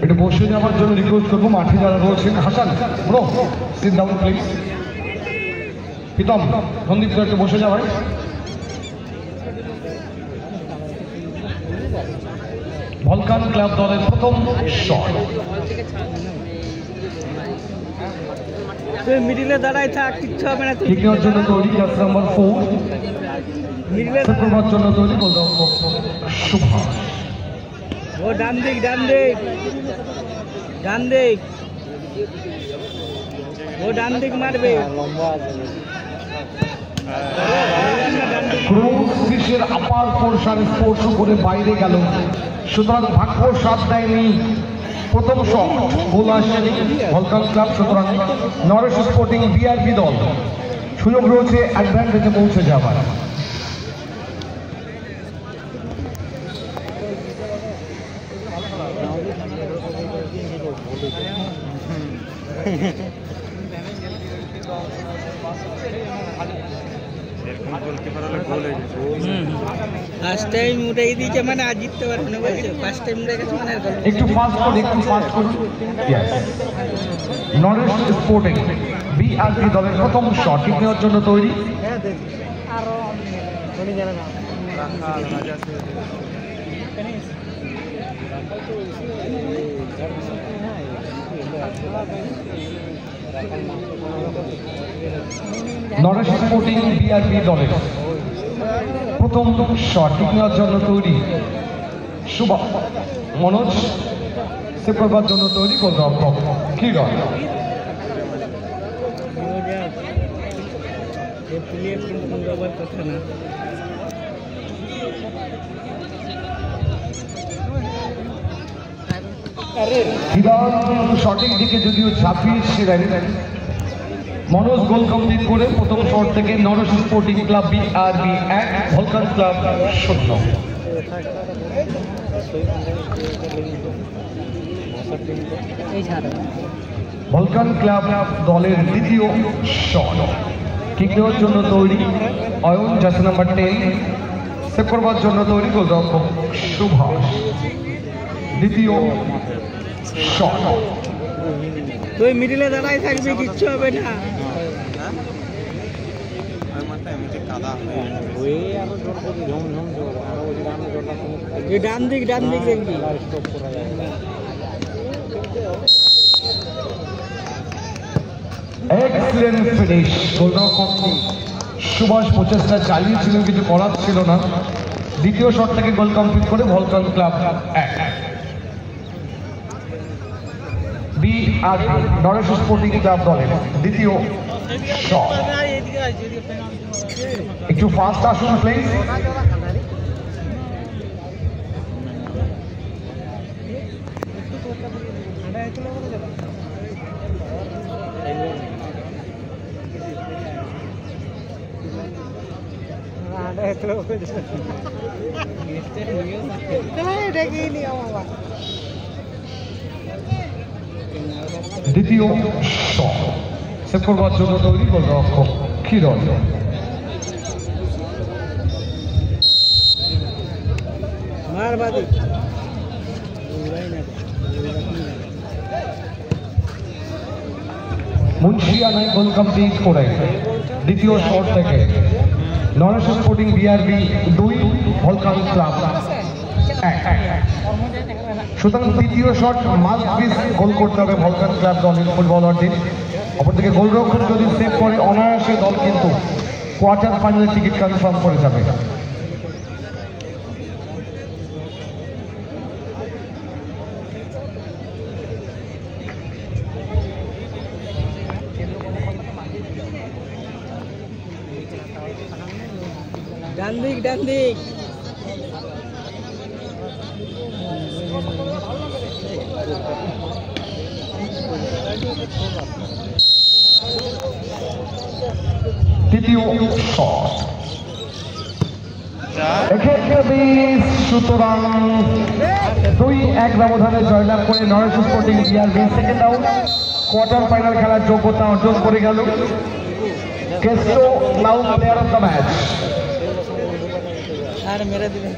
একটু বসে যাওয়ার জন্য রিকোয়েস্ট করবো, মাঠে যারা রয়েছেন। Hasan bro, sit down please. Pritam, Sandeep একটু বসে যাওয়ার। ভলকান ক্লাব দলের প্রথম শট। মিডিলে দাঁড়াই থাক, কিচ্ছু হবে না। কিক নেওয়ার জন্য তৈরি জার্সি নাম্বার 4, মিডিলে করবার জন্য তৈরি গোলরক্ষক সুভাষ। ও ডান দিক, ডান দিক, ডান দিক, ও ডান দিক মারবে। ক্রুজের আপার পোর্শন স্পর্শ করে বাইরে গেল, সুতরাং ভাগ্য সাথ দেয়নি। প্রথম শট গোল আসেনি ভলকান ক্লাব, সুতরাং নরেশ স্পোর্টিং বিআরবি দল সুযোগ রয়েছে অ্যাডভান্টেজে পৌঁছে যাবার। ফার্স্ট টাইম উঠাই দিয়েছে মানে আজ জিততে পারবে না বলছে। ফার্স্ট টাইম উঠে গেছে মানে একটু ফাস্ট করুন, একটু ফাস্ট করুন। নরেশ স্পোর্টিং বিআরবি দলের প্রথম শট কিক নেওয়ার জন্য তৈরি। নরেশ স্পোর্টিং বিআরবি দলের প্রথম শট কিক নেওয়ার জন্য তৈরি। শুভ মনোজ সেভ করবার জন্য তৈরি গোলরক্ষক কিরণ। সঠিক দিকে যদিও ঝাঁপিয়েছিলেন, মনোজ গোল কমপ্লিট করে প্রথম শট থেকে Naresh sporting club BRB 1, Vulcan club 0। Vulcan club দলের দ্বিতীয় শট কিক নেওয়ার জন্য তৈরি অয়ন, জার্সি নাম্বার 10 সেভ করবার জন্য তৈরি গোলরক্ষক সুভাষ। দ্বিতীয় শট। তুই মিডিলে দাঁড়াই থাকবি, কিচ্ছু হবে না। ডান দিক, ডান দিক দেখবি। Excellent finish. গোলরক্ষক সুভাষ প্রচেষ্টা চালিয়েছিলেন, কিছু করার ছিল না। দ্বিতীয় শট থেকে গোল কমপ্লিট করে Vulcan club 1। BRB Naresh sporting club দলের দ্বিতীয় শট। একটু ফাস্ট আসুন প্লিজ। দ্বিতীয় শট সেভ করবার জন্য তৈরি গোলরক্ষক কিরণ। মুন্সিয়ানায় গোল কমপ্লিট করে দ্বিতীয় শট থেকে Naresh sporting BRB 2, Vulcan club 1। সুতরাং দ্বিতীয় শট মাস্ট বি গোল করতে হবে ভলকান ক্লাব দলের ফুটবলারদের। অপরদিকে গোলরক্ষক যদি সেভ করে অনায়াসে দল কিন্তু কোয়ার্টার ফাইনালের টিকিট কনফার্ম করে যাবে। ডান দিক, ডান দিক। তৃতীয় শট এক্ষেত্রে সুতরাং 2-1 ব্যবধানে জয়লাভ করে Naresh sporting BRB second out quarter final খেলার যোগ্যতা অর্জন করে গেল। Kesto now player of the match. আর মেরা দিবেন